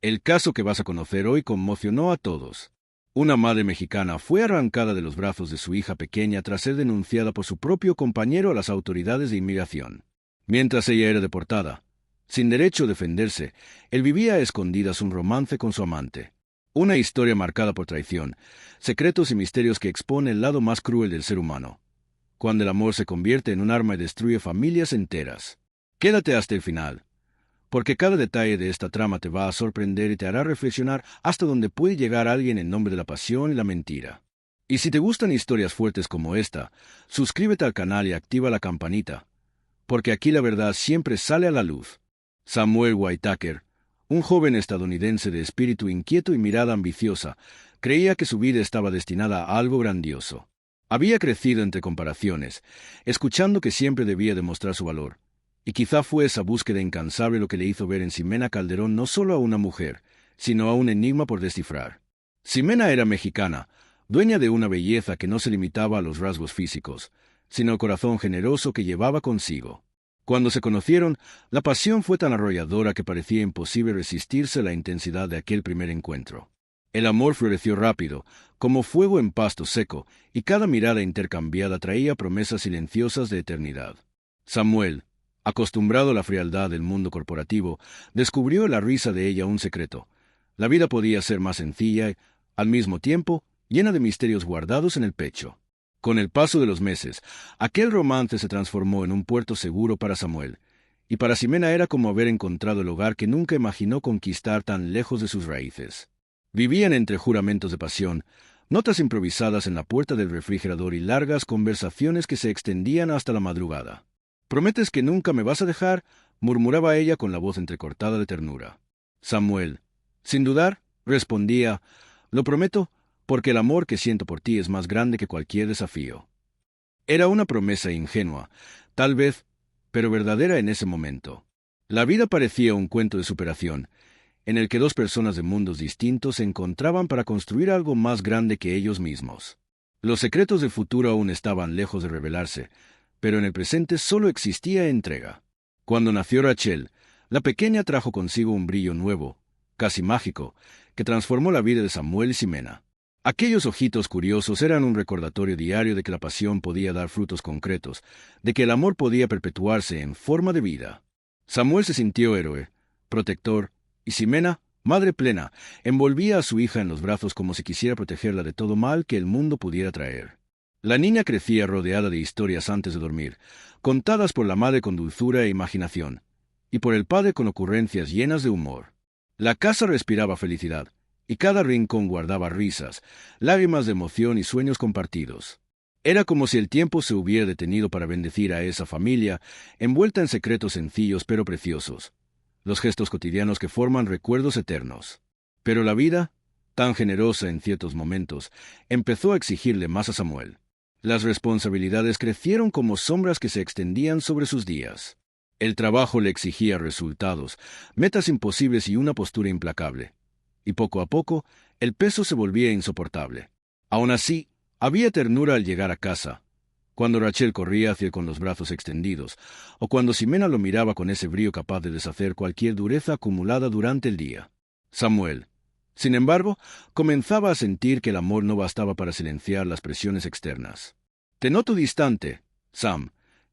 El caso que vas a conocer hoy conmocionó a todos. Una madre mexicana fue arrancada de los brazos de su hija pequeña tras ser denunciada por su propio compañero a las autoridades de inmigración. Mientras ella era deportada, sin derecho a defenderse, él vivía a escondidas un romance con su amante. Una historia marcada por traición, secretos y misterios que expone el lado más cruel del ser humano. Cuando el amor se convierte en un arma y destruye familias enteras. Quédate hasta el final, porque cada detalle de esta trama te va a sorprender y te hará reflexionar hasta dónde puede llegar alguien en nombre de la pasión y la mentira. Y si te gustan historias fuertes como esta, suscríbete al canal y activa la campanita, porque aquí la verdad siempre sale a la luz. Samuel Whitaker, un joven estadounidense de espíritu inquieto y mirada ambiciosa, creía que su vida estaba destinada a algo grandioso. Había crecido entre comparaciones, escuchando que siempre debía demostrar su valor, y quizá fue esa búsqueda incansable lo que le hizo ver en Ximena Calderón no solo a una mujer, sino a un enigma por descifrar. Ximena era mexicana, dueña de una belleza que no se limitaba a los rasgos físicos, sino al corazón generoso que llevaba consigo. Cuando se conocieron, la pasión fue tan arrolladora que parecía imposible resistirse a la intensidad de aquel primer encuentro. El amor floreció rápido, como fuego en pasto seco, y cada mirada intercambiada traía promesas silenciosas de eternidad. Samuel, acostumbrado a la frialdad del mundo corporativo, descubrió en la risa de ella un secreto. La vida podía ser más sencilla y, al mismo tiempo, llena de misterios guardados en el pecho. Con el paso de los meses, aquel romance se transformó en un puerto seguro para Samuel, y para Ximena era como haber encontrado el hogar que nunca imaginó conquistar tan lejos de sus raíces. Vivían entre juramentos de pasión, notas improvisadas en la puerta del refrigerador y largas conversaciones que se extendían hasta la madrugada. «¿Prometes que nunca me vas a dejar?», murmuraba ella con la voz entrecortada de ternura. Samuel, sin dudar, respondía: «Lo prometo, porque el amor que siento por ti es más grande que cualquier desafío». Era una promesa ingenua, tal vez, pero verdadera en ese momento. La vida parecía un cuento de superación, en el que dos personas de mundos distintos se encontraban para construir algo más grande que ellos mismos. Los secretos del futuro aún estaban lejos de revelarse, pero en el presente solo existía entrega. Cuando nació Rachel, la pequeña trajo consigo un brillo nuevo, casi mágico, que transformó la vida de Samuel y Ximena. Aquellos ojitos curiosos eran un recordatorio diario de que la pasión podía dar frutos concretos, de que el amor podía perpetuarse en forma de vida. Samuel se sintió héroe, protector, y Ximena, madre plena, envolvía a su hija en los brazos como si quisiera protegerla de todo mal que el mundo pudiera traer. La niña crecía rodeada de historias antes de dormir, contadas por la madre con dulzura e imaginación, y por el padre con ocurrencias llenas de humor. La casa respiraba felicidad, y cada rincón guardaba risas, lágrimas de emoción y sueños compartidos. Era como si el tiempo se hubiera detenido para bendecir a esa familia, envuelta en secretos sencillos pero preciosos, los gestos cotidianos que forman recuerdos eternos. Pero la vida, tan generosa en ciertos momentos, empezó a exigirle más a Samuel. Las responsabilidades crecieron como sombras que se extendían sobre sus días. El trabajo le exigía resultados, metas imposibles y una postura implacable. Y poco a poco, el peso se volvía insoportable. Aún así, había ternura al llegar a casa, cuando Rachel corría hacia él con los brazos extendidos, o cuando Ximena lo miraba con ese brío capaz de deshacer cualquier dureza acumulada durante el día. Samuel, sin embargo, comenzaba a sentir que el amor no bastaba para silenciar las presiones externas. «Te noto distante, Sam»,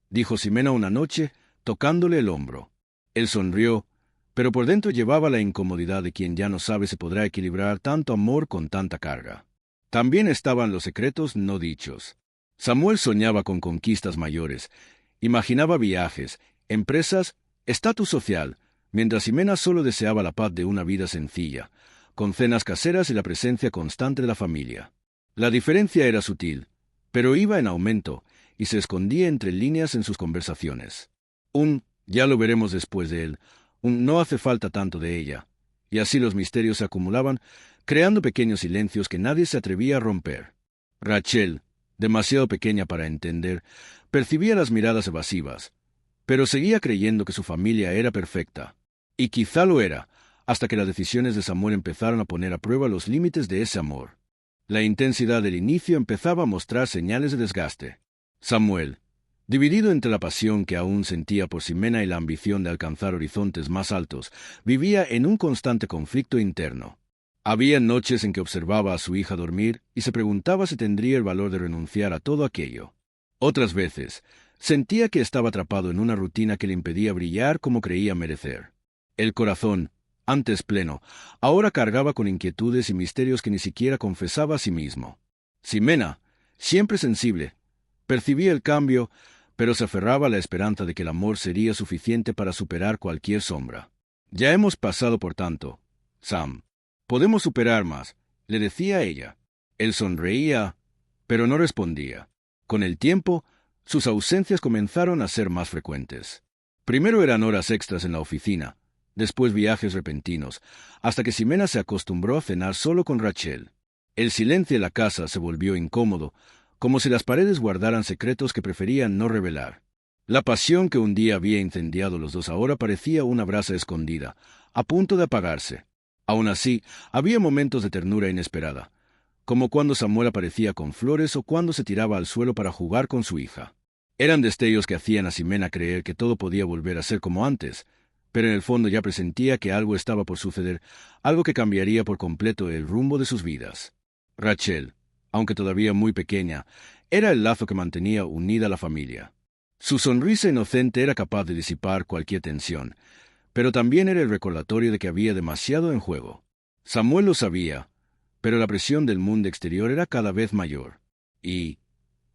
dijo Ximena una noche, tocándole el hombro. Él sonrió, pero por dentro llevaba la incomodidad de quien ya no sabe si podrá equilibrar tanto amor con tanta carga. También estaban los secretos no dichos. Samuel soñaba con conquistas mayores, imaginaba viajes, empresas, estatus social, mientras Ximena solo deseaba la paz de una vida sencilla, con cenas caseras y la presencia constante de la familia. La diferencia era sutil, pero iba en aumento, y se escondía entre líneas en sus conversaciones. «Ya lo veremos después de él», «no hace falta tanto de ella», y así los misterios se acumulaban, creando pequeños silencios que nadie se atrevía a romper. Rachel, demasiado pequeña para entender, percibía las miradas evasivas, pero seguía creyendo que su familia era perfecta. Y quizá lo era, hasta que las decisiones de Samuel empezaron a poner a prueba los límites de ese amor. La intensidad del inicio empezaba a mostrar señales de desgaste. Samuel, Dividido entre la pasión que aún sentía por Ximena y la ambición de alcanzar horizontes más altos, vivía en un constante conflicto interno. Había noches en que observaba a su hija dormir y se preguntaba si tendría el valor de renunciar a todo aquello. Otras veces, sentía que estaba atrapado en una rutina que le impedía brillar como creía merecer. El corazón, antes pleno, ahora cargaba con inquietudes y misterios que ni siquiera confesaba a sí mismo. Ximena, siempre sensible, percibía el cambio, pero se aferraba a la esperanza de que el amor sería suficiente para superar cualquier sombra. Ya hemos pasado por tanto, Sam. Podemos superar más, le decía ella. Él sonreía, pero no respondía. Con el tiempo, sus ausencias comenzaron a ser más frecuentes. Primero eran horas extras en la oficina, después viajes repentinos, hasta que Ximena se acostumbró a cenar solo con Rachel. El silencio de la casa se volvió incómodo, como si las paredes guardaran secretos que preferían no revelar. La pasión que un día había incendiado los dos ahora parecía una brasa escondida, a punto de apagarse. Aún así, había momentos de ternura inesperada, como cuando Samuel aparecía con flores o cuando se tiraba al suelo para jugar con su hija. Eran destellos que hacían a Ximena creer que todo podía volver a ser como antes, pero en el fondo ya presentía que algo estaba por suceder, algo que cambiaría por completo el rumbo de sus vidas. Rachel, aunque todavía muy pequeña, era el lazo que mantenía unida a la familia. Su sonrisa inocente era capaz de disipar cualquier tensión, pero también era el recordatorio de que había demasiado en juego. Samuel lo sabía, pero la presión del mundo exterior era cada vez mayor. Y,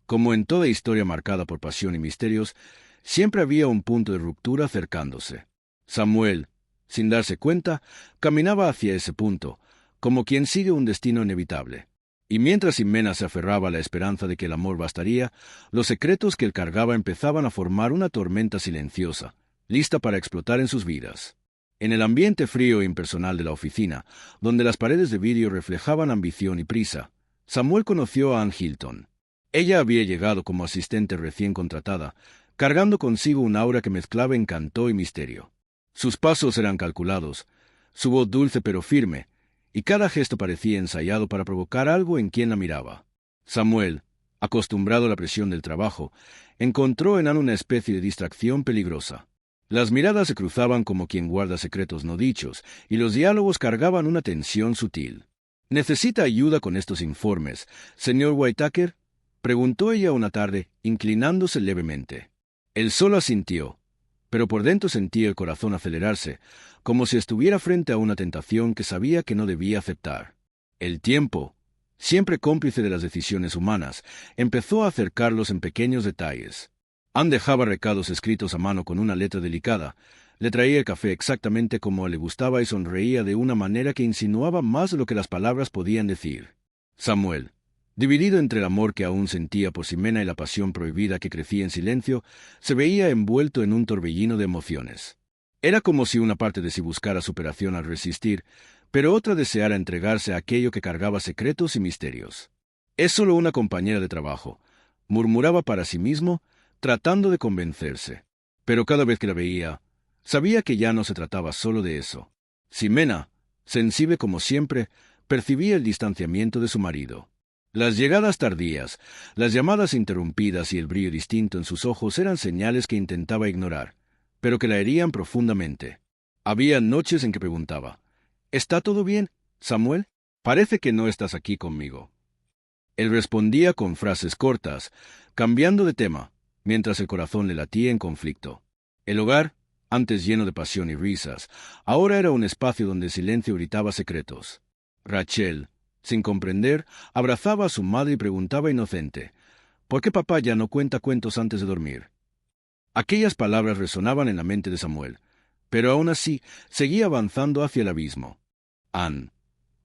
como en toda historia marcada por pasión y misterios, siempre había un punto de ruptura acercándose. Samuel, sin darse cuenta, caminaba hacia ese punto, como quien sigue un destino inevitable. Y mientras Ximena se aferraba a la esperanza de que el amor bastaría, los secretos que él cargaba empezaban a formar una tormenta silenciosa, lista para explotar en sus vidas. En el ambiente frío e impersonal de la oficina, donde las paredes de vidrio reflejaban ambición y prisa, Samuel conoció a Ann Hilton. Ella había llegado como asistente recién contratada, cargando consigo un aura que mezclaba encanto y misterio. Sus pasos eran calculados, su voz dulce pero firme, y cada gesto parecía ensayado para provocar algo en quien la miraba. Samuel, acostumbrado a la presión del trabajo, encontró en Ann una especie de distracción peligrosa. Las miradas se cruzaban como quien guarda secretos no dichos, y los diálogos cargaban una tensión sutil. —¿Necesita ayuda con estos informes, señor Whitaker? —preguntó ella una tarde, inclinándose levemente. Él solo asintió, pero por dentro sentía el corazón acelerarse, como si estuviera frente a una tentación que sabía que no debía aceptar. El tiempo, siempre cómplice de las decisiones humanas, empezó a acercarlos en pequeños detalles. Ann dejaba recados escritos a mano con una letra delicada, le traía el café exactamente como le gustaba y sonreía de una manera que insinuaba más de lo que las palabras podían decir. Samuel, dividido entre el amor que aún sentía por Ximena y la pasión prohibida que crecía en silencio, se veía envuelto en un torbellino de emociones. Era como si una parte de sí buscara superación al resistir, pero otra deseara entregarse a aquello que cargaba secretos y misterios. «Es solo una compañera de trabajo», murmuraba para sí mismo, tratando de convencerse. Pero cada vez que la veía, sabía que ya no se trataba solo de eso. Ximena, sensible como siempre, percibía el distanciamiento de su marido. Las llegadas tardías, las llamadas interrumpidas y el brillo distinto en sus ojos eran señales que intentaba ignorar, pero que la herían profundamente. Había noches en que preguntaba, «¿Está todo bien, Samuel? Parece que no estás aquí conmigo». Él respondía con frases cortas, cambiando de tema, mientras el corazón le latía en conflicto. El hogar, antes lleno de pasión y risas, ahora era un espacio donde el silencio gritaba secretos. Rachel, sin comprender, abrazaba a su madre y preguntaba inocente, ¿por qué papá ya no cuenta cuentos antes de dormir? Aquellas palabras resonaban en la mente de Samuel, pero aún así seguía avanzando hacia el abismo. Ann,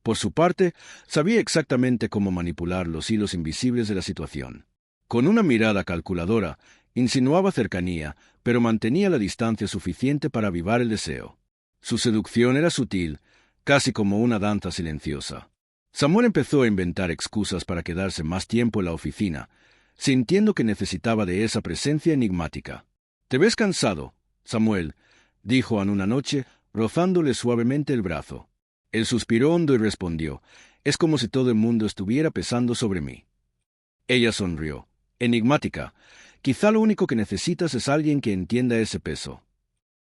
por su parte, sabía exactamente cómo manipular los hilos invisibles de la situación. Con una mirada calculadora, insinuaba cercanía, pero mantenía la distancia suficiente para avivar el deseo. Su seducción era sutil, casi como una danza silenciosa. Samuel empezó a inventar excusas para quedarse más tiempo en la oficina, sintiendo que necesitaba de esa presencia enigmática. «¿Te ves cansado, Samuel?», dijo Ann una noche, rozándole suavemente el brazo. Él suspiró hondo y respondió, «Es como si todo el mundo estuviera pesando sobre mí». Ella sonrió, enigmática, Quizá lo único que necesitas es alguien que entienda ese peso.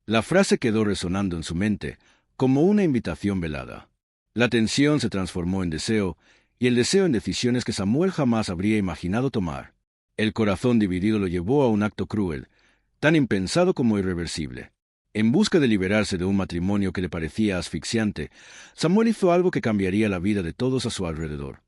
La frase quedó resonando en su mente, como una invitación velada. La tensión se transformó en deseo, y el deseo en decisiones que Samuel jamás habría imaginado tomar. El corazón dividido lo llevó a un acto cruel, tan impensado como irreversible. En busca de liberarse de un matrimonio que le parecía asfixiante, Samuel hizo algo que cambiaría la vida de todos a su alrededor.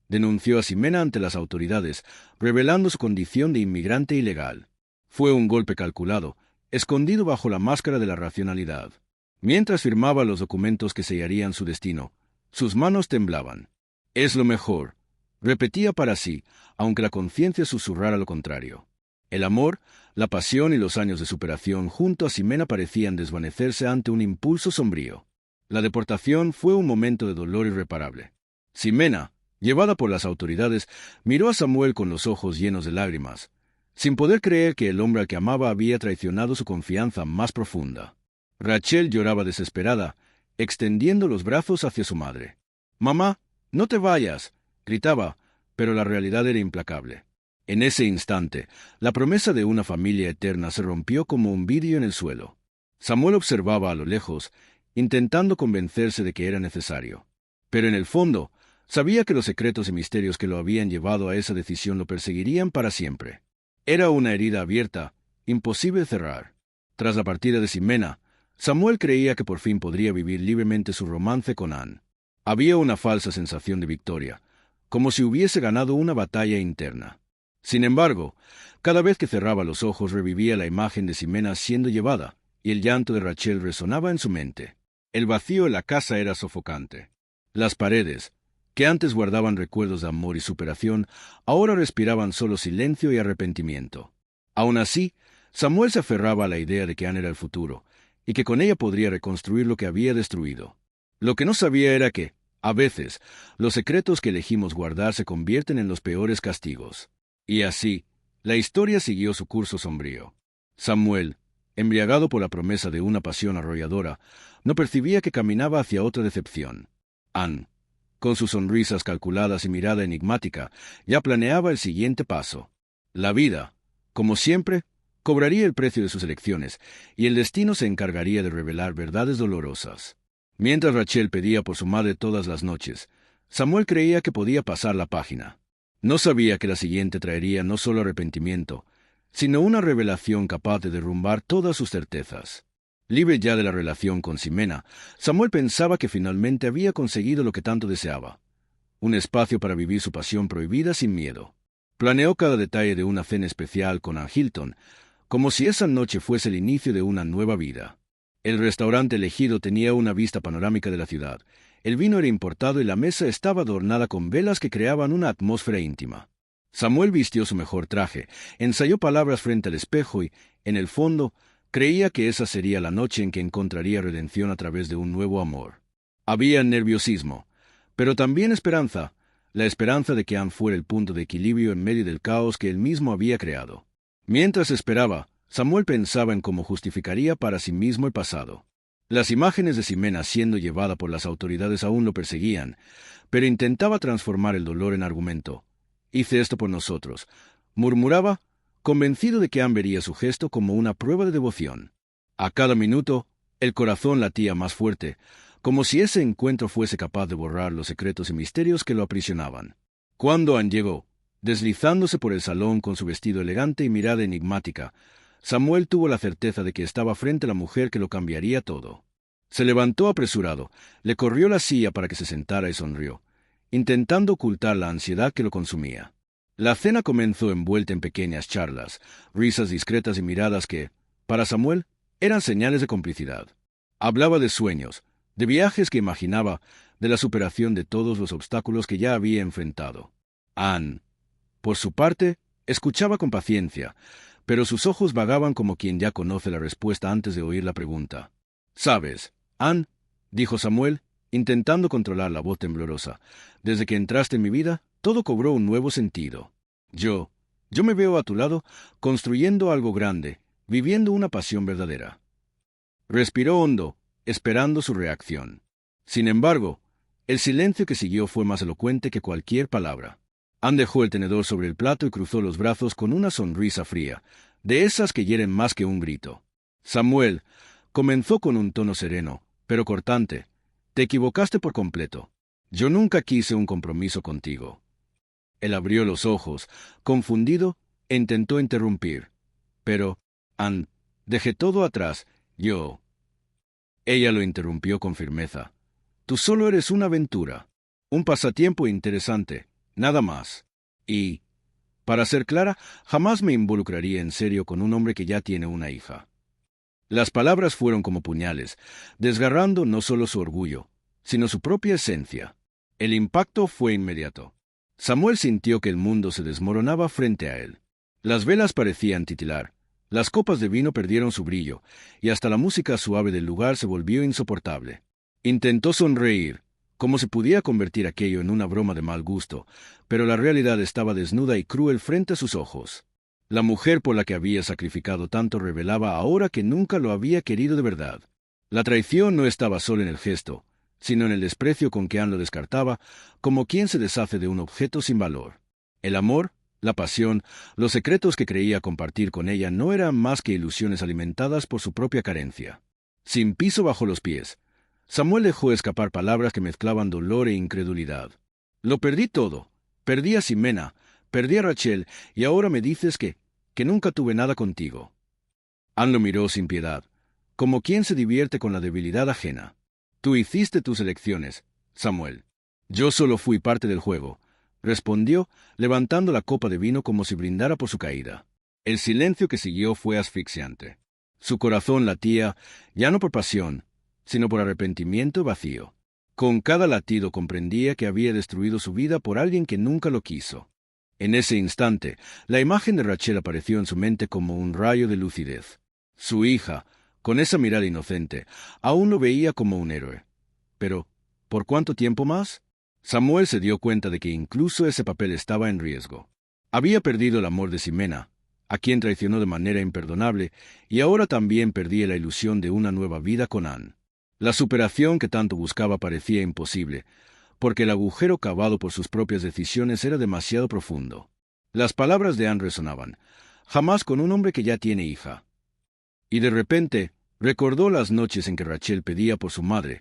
Denunció a Ximena ante las autoridades, revelando su condición de inmigrante ilegal. Fue un golpe calculado, escondido bajo la máscara de la racionalidad. Mientras firmaba los documentos que sellarían su destino, sus manos temblaban. «Es lo mejor», repetía para sí, aunque la conciencia susurrara lo contrario. El amor, la pasión y los años de superación junto a Ximena parecían desvanecerse ante un impulso sombrío. La deportación fue un momento de dolor irreparable. Ximena, llevada por las autoridades, miró a Samuel con los ojos llenos de lágrimas, sin poder creer que el hombre al que amaba había traicionado su confianza más profunda. Rachel lloraba desesperada, extendiendo los brazos hacia su madre. «Mamá, no te vayas», gritaba, pero la realidad era implacable. En ese instante, la promesa de una familia eterna se rompió como un vidrio en el suelo. Samuel observaba a lo lejos, intentando convencerse de que era necesario. Pero en el fondo, sabía que los secretos y misterios que lo habían llevado a esa decisión lo perseguirían para siempre. Era una herida abierta, imposible de cerrar. Tras la partida de Ximena, Samuel creía que por fin podría vivir libremente su romance con Anne. Había una falsa sensación de victoria, como si hubiese ganado una batalla interna. Sin embargo, cada vez que cerraba los ojos revivía la imagen de Ximena siendo llevada, y el llanto de Rachel resonaba en su mente. El vacío en la casa era sofocante. Las paredes, que antes guardaban recuerdos de amor y superación, ahora respiraban solo silencio y arrepentimiento. Aún así, Samuel se aferraba a la idea de que Anne era el futuro, y que con ella podría reconstruir lo que había destruido. Lo que no sabía era que, a veces, los secretos que elegimos guardar se convierten en los peores castigos. Y así, la historia siguió su curso sombrío. Samuel, embriagado por la promesa de una pasión arrolladora, no percibía que caminaba hacia otra decepción. Anne, con sus sonrisas calculadas y mirada enigmática, ya planeaba el siguiente paso. La vida, como siempre, cobraría el precio de sus elecciones, y el destino se encargaría de revelar verdades dolorosas. Mientras Rachel pedía por su madre todas las noches, Samuel creía que podía pasar la página. No sabía que la siguiente traería no solo arrepentimiento, sino una revelación capaz de derrumbar todas sus certezas. Libre ya de la relación con Ximena, Samuel pensaba que finalmente había conseguido lo que tanto deseaba: un espacio para vivir su pasión prohibida sin miedo. Planeó cada detalle de una cena especial con Anne Hilton, como si esa noche fuese el inicio de una nueva vida. El restaurante elegido tenía una vista panorámica de la ciudad. El vino era importado y la mesa estaba adornada con velas que creaban una atmósfera íntima. Samuel vistió su mejor traje, ensayó palabras frente al espejo y, en el fondo, creía que esa sería la noche en que encontraría redención a través de un nuevo amor. Había nerviosismo, pero también esperanza, la esperanza de que Anne fuera el punto de equilibrio en medio del caos que él mismo había creado. Mientras esperaba, Samuel pensaba en cómo justificaría para sí mismo el pasado. Las imágenes de Ximena siendo llevada por las autoridades aún lo perseguían, pero intentaba transformar el dolor en argumento. «Hice esto por nosotros», murmuraba, convencido de que Anne vería su gesto como una prueba de devoción. A cada minuto, el corazón latía más fuerte, como si ese encuentro fuese capaz de borrar los secretos y misterios que lo aprisionaban. Cuando Anne llegó, deslizándose por el salón con su vestido elegante y mirada enigmática, Samuel tuvo la certeza de que estaba frente a la mujer que lo cambiaría todo. Se levantó apresurado, le corrió la silla para que se sentara y sonrió, intentando ocultar la ansiedad que lo consumía. La cena comenzó envuelta en pequeñas charlas, risas discretas y miradas que, para Samuel, eran señales de complicidad. Hablaba de sueños, de viajes que imaginaba, de la superación de todos los obstáculos que ya había enfrentado. Anne, por su parte, escuchaba con paciencia, pero sus ojos vagaban como quien ya conoce la respuesta antes de oír la pregunta. «¿Sabes, Anne?», dijo Samuel, intentando controlar la voz temblorosa. «Desde que entraste en mi vida, todo cobró un nuevo sentido. Yo me veo a tu lado, construyendo algo grande, viviendo una pasión verdadera». Respiró hondo, esperando su reacción. Sin embargo, el silencio que siguió fue más elocuente que cualquier palabra. Ann dejó el tenedor sobre el plato y cruzó los brazos con una sonrisa fría, de esas que hieren más que un grito. Samuel, comenzó con un tono sereno, pero cortante, te equivocaste por completo. Yo nunca quise un compromiso contigo. Él abrió los ojos, confundido, e intentó interrumpir. Pero, Ann, dejé todo atrás, yo. Ella lo interrumpió con firmeza. Tú solo eres una aventura, un pasatiempo interesante, nada más. Y, para ser clara, jamás me involucraría en serio con un hombre que ya tiene una hija. Las palabras fueron como puñales, desgarrando no solo su orgullo, sino su propia esencia. El impacto fue inmediato. Samuel sintió que el mundo se desmoronaba frente a él. Las velas parecían titilar, las copas de vino perdieron su brillo, y hasta la música suave del lugar se volvió insoportable. Intentó sonreír, como si pudiera convertir aquello en una broma de mal gusto, pero la realidad estaba desnuda y cruel frente a sus ojos. La mujer por la que había sacrificado tanto revelaba ahora que nunca lo había querido de verdad. La traición no estaba solo en el gesto, sino en el desprecio con que Ann lo descartaba, como quien se deshace de un objeto sin valor. El amor, la pasión, los secretos que creía compartir con ella no eran más que ilusiones alimentadas por su propia carencia. Sin piso bajo los pies, Samuel dejó escapar palabras que mezclaban dolor e incredulidad. Lo perdí todo. Perdí a Ximena, perdí a Rachel, y ahora me dices que nunca tuve nada contigo. Ann lo miró sin piedad, como quien se divierte con la debilidad ajena. Tú hiciste tus elecciones, Samuel. Yo solo fui parte del juego, respondió, levantando la copa de vino como si brindara por su caída. El silencio que siguió fue asfixiante. Su corazón latía, ya no por pasión, sino por arrepentimiento vacío. Con cada latido comprendía que había destruido su vida por alguien que nunca lo quiso. En ese instante, la imagen de Rachel apareció en su mente como un rayo de lucidez. Su hija, con esa mirada inocente, aún lo veía como un héroe. Pero, ¿por cuánto tiempo más? Samuel se dio cuenta de que incluso ese papel estaba en riesgo. Había perdido el amor de Ximena, a quien traicionó de manera imperdonable, y ahora también perdía la ilusión de una nueva vida con Ann. La superación que tanto buscaba parecía imposible, porque el agujero cavado por sus propias decisiones era demasiado profundo. Las palabras de Ann resonaban, jamás con un hombre que ya tiene hija. Y de repente, recordó las noches en que Rachel pedía por su madre,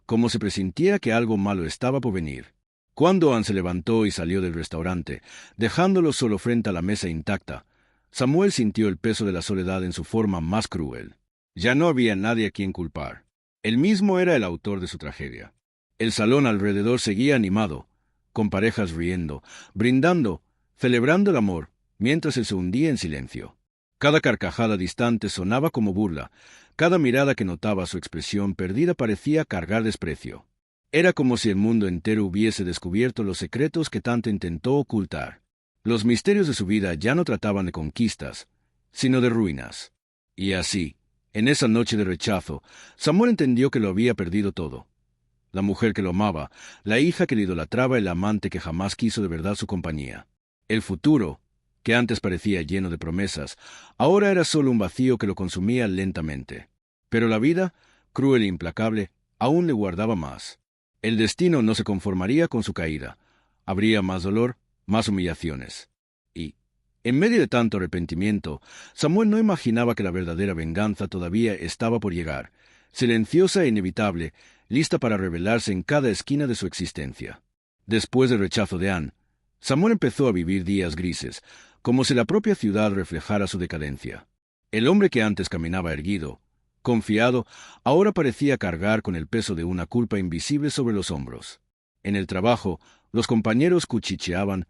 como si presintiera que algo malo estaba por venir. Cuando Ann se levantó y salió del restaurante, dejándolo solo frente a la mesa intacta, Samuel sintió el peso de la soledad en su forma más cruel. Ya no había nadie a quien culpar. Él mismo era el autor de su tragedia. El salón alrededor seguía animado, con parejas riendo, brindando, celebrando el amor, mientras él se hundía en silencio. Cada carcajada distante sonaba como burla, cada mirada que notaba su expresión perdida parecía cargar desprecio. Era como si el mundo entero hubiese descubierto los secretos que tanto intentó ocultar. Los misterios de su vida ya no trataban de conquistas, sino de ruinas. Y así, en esa noche de rechazo, Samuel entendió que lo había perdido todo. La mujer que lo amaba, la hija que le idolatraba, el amante que jamás quiso de verdad su compañía. El futuro, que antes parecía lleno de promesas, ahora era solo un vacío que lo consumía lentamente. Pero la vida, cruel e implacable, aún le guardaba más. El destino no se conformaría con su caída. Habría más dolor, más humillaciones. Y, en medio de tanto arrepentimiento, Samuel no imaginaba que la verdadera venganza todavía estaba por llegar, silenciosa e inevitable, lista para revelarse en cada esquina de su existencia. Después del rechazo de Ann, Samuel empezó a vivir días grises, como si la propia ciudad reflejara su decadencia. El hombre que antes caminaba erguido, confiado, ahora parecía cargar con el peso de una culpa invisible sobre los hombros. En el trabajo, los compañeros cuchicheaban,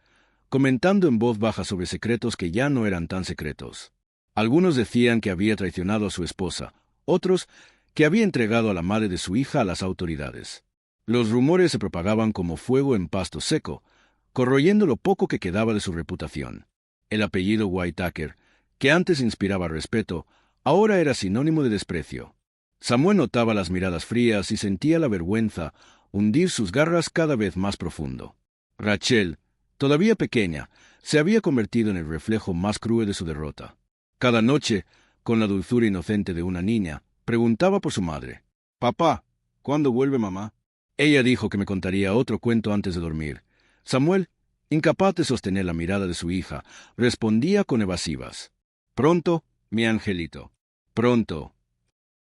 comentando en voz baja sobre secretos que ya no eran tan secretos. Algunos decían que había traicionado a su esposa, otros que había entregado a la madre de su hija a las autoridades. Los rumores se propagaban como fuego en pasto seco, corroyendo lo poco que quedaba de su reputación. El apellido Whitaker, que antes inspiraba respeto, ahora era sinónimo de desprecio. Samuel notaba las miradas frías y sentía la vergüenza hundir sus garras cada vez más profundo. Rachel, todavía pequeña, se había convertido en el reflejo más cruel de su derrota. Cada noche, con la dulzura inocente de una niña, preguntaba por su madre. «Papá, ¿cuándo vuelve mamá?» Ella dijo que me contaría otro cuento antes de dormir. Samuel, Incapaz de sostener la mirada de su hija, respondía con evasivas. Pronto, mi angelito. Pronto.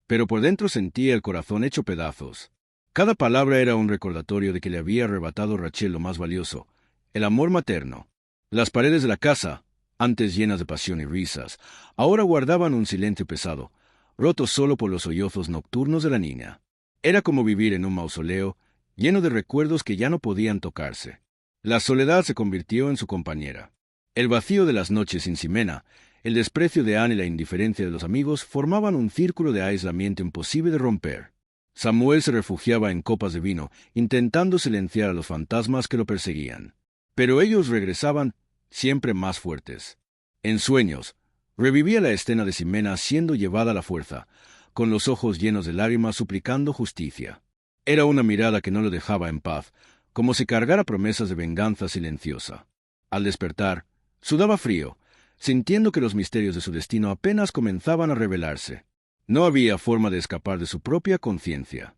Pero por dentro sentía el corazón hecho pedazos. Cada palabra era un recordatorio de que le había arrebatado Rachel lo más valioso, el amor materno. Las paredes de la casa, antes llenas de pasión y risas, ahora guardaban un silencio pesado, roto solo por los sollozos nocturnos de la niña. Era como vivir en un mausoleo, lleno de recuerdos que ya no podían tocarse. La soledad se convirtió en su compañera. El vacío de las noches sin Ximena, el desprecio de Anne y la indiferencia de los amigos formaban un círculo de aislamiento imposible de romper. Samuel se refugiaba en copas de vino, intentando silenciar a los fantasmas que lo perseguían. Pero ellos regresaban siempre más fuertes. En sueños, revivía la escena de Ximena siendo llevada a la fuerza, con los ojos llenos de lágrimas suplicando justicia. Era una mirada que no lo dejaba en paz, como si cargara promesas de venganza silenciosa. Al despertar, sudaba frío, sintiendo que los misterios de su destino apenas comenzaban a revelarse. No había forma de escapar de su propia conciencia.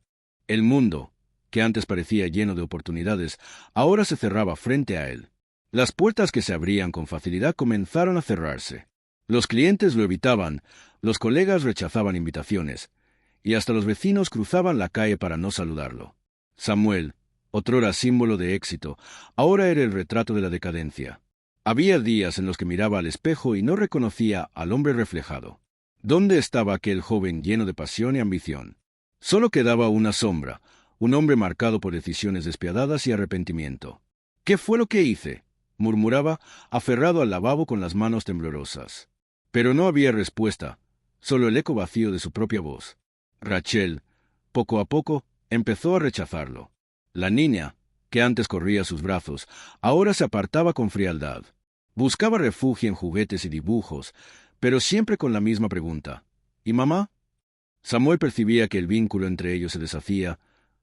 El mundo, que antes parecía lleno de oportunidades, ahora se cerraba frente a él. Las puertas que se abrían con facilidad comenzaron a cerrarse. Los clientes lo evitaban, los colegas rechazaban invitaciones, y hasta los vecinos cruzaban la calle para no saludarlo. Samuel, otrora símbolo de éxito, ahora era el retrato de la decadencia. Había días en los que miraba al espejo y no reconocía al hombre reflejado. ¿Dónde estaba aquel joven lleno de pasión y ambición? Solo quedaba una sombra, un hombre marcado por decisiones despiadadas y arrepentimiento. ¿Qué fue lo que hice?, murmuraba, aferrado al lavabo con las manos temblorosas. Pero no había respuesta, solo el eco vacío de su propia voz. Rachel, poco a poco, empezó a rechazarlo. La niña, que antes corría a sus brazos, ahora se apartaba con frialdad. Buscaba refugio en juguetes y dibujos, pero siempre con la misma pregunta. ¿Y mamá? Samuel percibía que el vínculo entre ellos se deshacía,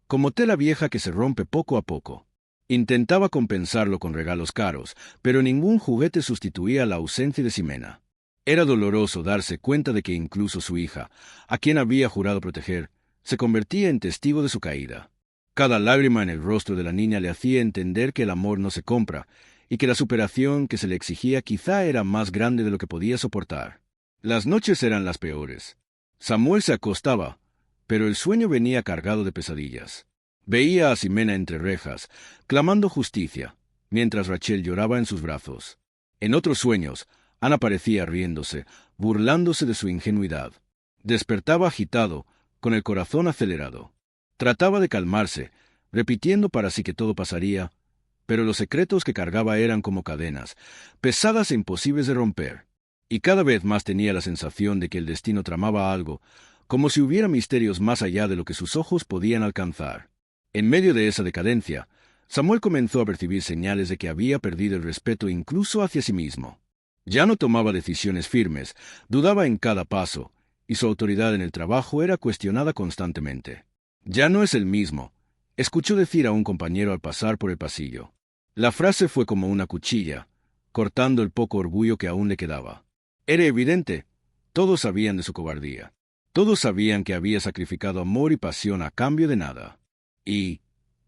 como tela vieja que se rompe poco a poco. Intentaba compensarlo con regalos caros, pero ningún juguete sustituía la ausencia de Ximena. Era doloroso darse cuenta de que incluso su hija, a quien había jurado proteger, se convertía en testigo de su caída. Cada lágrima en el rostro de la niña le hacía entender que el amor no se compra, y que la superación que se le exigía quizá era más grande de lo que podía soportar. Las noches eran las peores. Samuel se acostaba, pero el sueño venía cargado de pesadillas. Veía a Ximena entre rejas, clamando justicia, mientras Rachel lloraba en sus brazos. En otros sueños, Ana parecía riéndose, burlándose de su ingenuidad. Despertaba agitado, con el corazón acelerado. Trataba de calmarse, repitiendo para sí que todo pasaría, pero los secretos que cargaba eran como cadenas, pesadas e imposibles de romper. Y cada vez más tenía la sensación de que el destino tramaba algo, como si hubiera misterios más allá de lo que sus ojos podían alcanzar. En medio de esa decadencia, Samuel comenzó a percibir señales de que había perdido el respeto incluso hacia sí mismo. Ya no tomaba decisiones firmes, dudaba en cada paso, y su autoridad en el trabajo era cuestionada constantemente. «Ya no es el mismo», escuchó decir a un compañero al pasar por el pasillo. La frase fue como una cuchilla, cortando el poco orgullo que aún le quedaba. Era evidente, todos sabían de su cobardía. Todos sabían que había sacrificado amor y pasión a cambio de nada. Y,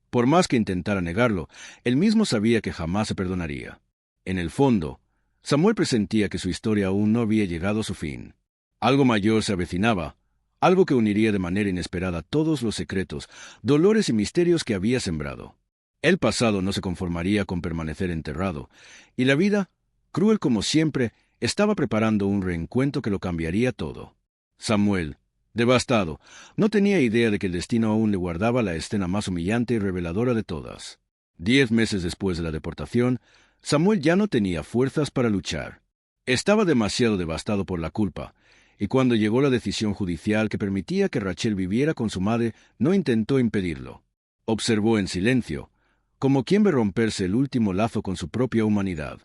por más que intentara negarlo, él mismo sabía que jamás se perdonaría. En el fondo, Samuel presentía que su historia aún no había llegado a su fin. Algo mayor se avecinaba, algo que uniría de manera inesperada todos los secretos, dolores y misterios que había sembrado. El pasado no se conformaría con permanecer enterrado, y la vida, cruel como siempre, estaba preparando un reencuentro que lo cambiaría todo. Samuel, devastado, no tenía idea de que el destino aún le guardaba la escena más humillante y reveladora de todas. 10 meses después de la deportación, Samuel ya no tenía fuerzas para luchar. Estaba demasiado devastado por la culpa, y cuando llegó la decisión judicial que permitía que Rachel viviera con su madre, no intentó impedirlo. Observó en silencio, como quien ve romperse el último lazo con su propia humanidad.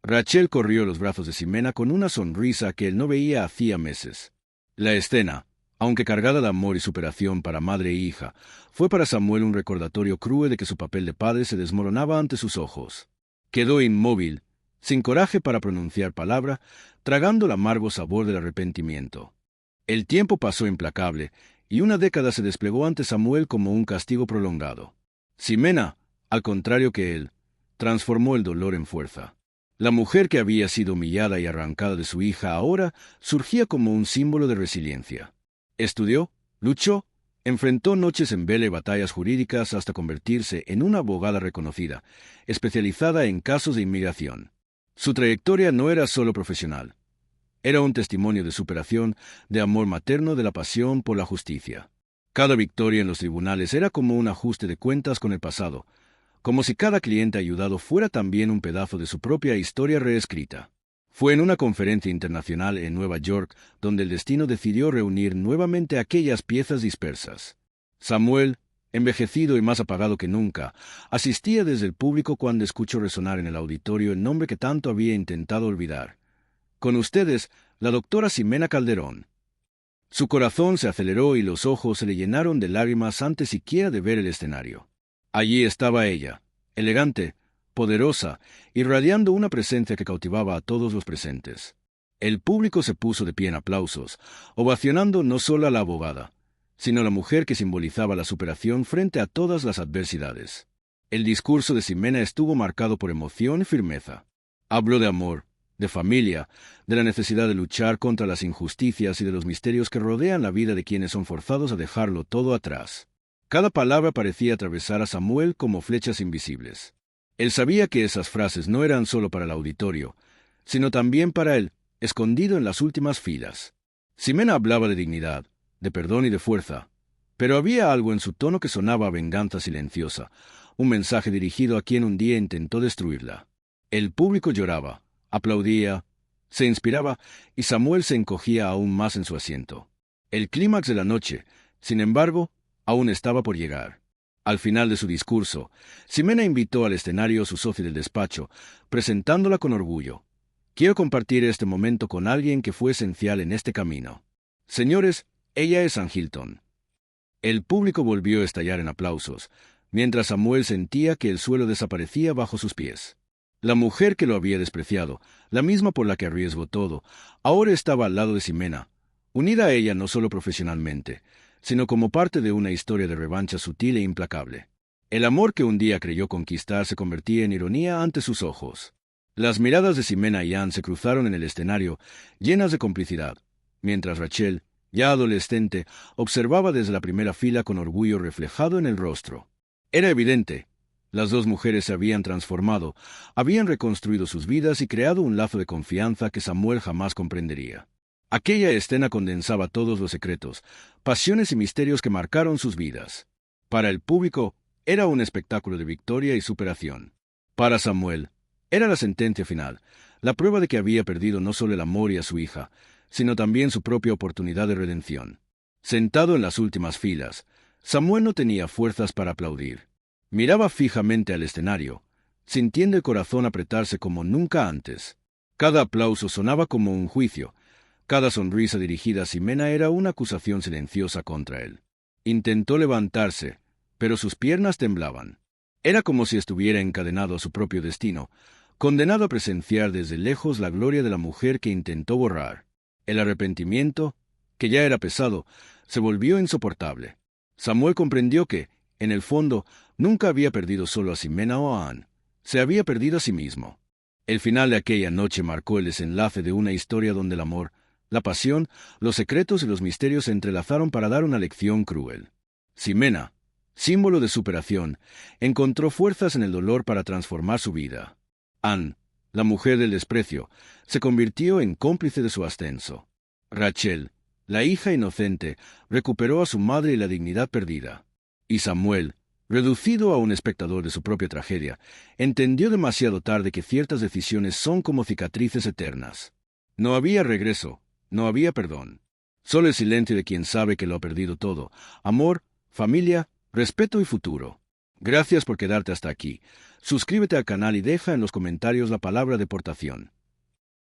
Rachel corrió los brazos de Ximena con una sonrisa que él no veía hacía meses. La escena, aunque cargada de amor y superación para madre e hija, fue para Samuel un recordatorio cruel de que su papel de padre se desmoronaba ante sus ojos. Quedó inmóvil, sin coraje para pronunciar palabra, tragando el amargo sabor del arrepentimiento. El tiempo pasó implacable, y una década se desplegó ante Samuel como un castigo prolongado. Ximena, al contrario que él, transformó el dolor en fuerza. La mujer que había sido humillada y arrancada de su hija ahora surgía como un símbolo de resiliencia. Estudió, luchó, enfrentó noches en vela y batallas jurídicas hasta convertirse en una abogada reconocida, especializada en casos de inmigración. Su trayectoria no era solo profesional. Era un testimonio de superación, de amor materno, de la pasión por la justicia. Cada victoria en los tribunales era como un ajuste de cuentas con el pasado, como si cada cliente ayudado fuera también un pedazo de su propia historia reescrita. Fue en una conferencia internacional en Nueva York donde el destino decidió reunir nuevamente aquellas piezas dispersas. Samuel, envejecido y más apagado que nunca, asistía desde el público cuando escuchó resonar en el auditorio el nombre que tanto había intentado olvidar. Con ustedes, la doctora Ximena Calderón. Su corazón se aceleró y los ojos se le llenaron de lágrimas antes siquiera de ver el escenario. Allí estaba ella, elegante, poderosa, irradiando una presencia que cautivaba a todos los presentes. El público se puso de pie en aplausos, ovacionando no solo a la abogada, sino a la mujer que simbolizaba la superación frente a todas las adversidades. El discurso de Ximena estuvo marcado por emoción y firmeza. Habló de amor, de familia, de la necesidad de luchar contra las injusticias y de los misterios que rodean la vida de quienes son forzados a dejarlo todo atrás. Cada palabra parecía atravesar a Samuel como flechas invisibles. Él sabía que esas frases no eran solo para el auditorio, sino también para él, escondido en las últimas filas. Ximena hablaba de dignidad, de perdón y de fuerza, pero había algo en su tono que sonaba a venganza silenciosa, un mensaje dirigido a quien un día intentó destruirla. El público lloraba, aplaudía, se inspiraba y Samuel se encogía aún más en su asiento. El clímax de la noche, sin embargo, aún estaba por llegar. Al final de su discurso, Ximena invitó al escenario a su socio del despacho, presentándola con orgullo. Quiero compartir este momento con alguien que fue esencial en este camino. Señores, ella es Ann Hilton. El público volvió a estallar en aplausos, mientras Samuel sentía que el suelo desaparecía bajo sus pies. La mujer que lo había despreciado, la misma por la que arriesgó todo, ahora estaba al lado de Ximena, unida a ella no solo profesionalmente, sino como parte de una historia de revancha sutil e implacable. El amor que un día creyó conquistar se convertía en ironía ante sus ojos. Las miradas de Ximena y Ann se cruzaron en el escenario, llenas de complicidad, mientras Rachel, ya adolescente, observaba desde la primera fila con orgullo reflejado en el rostro. Era evidente. Las dos mujeres se habían transformado, habían reconstruido sus vidas y creado un lazo de confianza que Samuel jamás comprendería. Aquella escena condensaba todos los secretos, pasiones y misterios que marcaron sus vidas. Para el público, era un espectáculo de victoria y superación. Para Samuel, era la sentencia final, la prueba de que había perdido no solo el amor y a su hija, sino también su propia oportunidad de redención. Sentado en las últimas filas, Samuel no tenía fuerzas para aplaudir. Miraba fijamente al escenario, sintiendo el corazón apretarse como nunca antes. Cada aplauso sonaba como un juicio. Cada sonrisa dirigida a Ximena era una acusación silenciosa contra él. Intentó levantarse, pero sus piernas temblaban. Era como si estuviera encadenado a su propio destino, condenado a presenciar desde lejos la gloria de la mujer que intentó borrar. El arrepentimiento, que ya era pesado, se volvió insoportable. Samuel comprendió que, en el fondo, nunca había perdido solo a Ximena o a Ann. Se había perdido a sí mismo. El final de aquella noche marcó el desenlace de una historia donde el amor, la pasión, los secretos y los misterios se entrelazaron para dar una lección cruel. Ximena, símbolo de superación, encontró fuerzas en el dolor para transformar su vida. Ann, la mujer del desprecio, se convirtió en cómplice de su ascenso. Rachel, la hija inocente, recuperó a su madre y la dignidad perdida. Y Samuel, reducido a un espectador de su propia tragedia, entendió demasiado tarde que ciertas decisiones son como cicatrices eternas. No había regreso, no había perdón. Solo el silencio de quien sabe que lo ha perdido todo: amor, familia, respeto y futuro. Gracias por quedarte hasta aquí. Suscríbete al canal y deja en los comentarios la palabra deportación.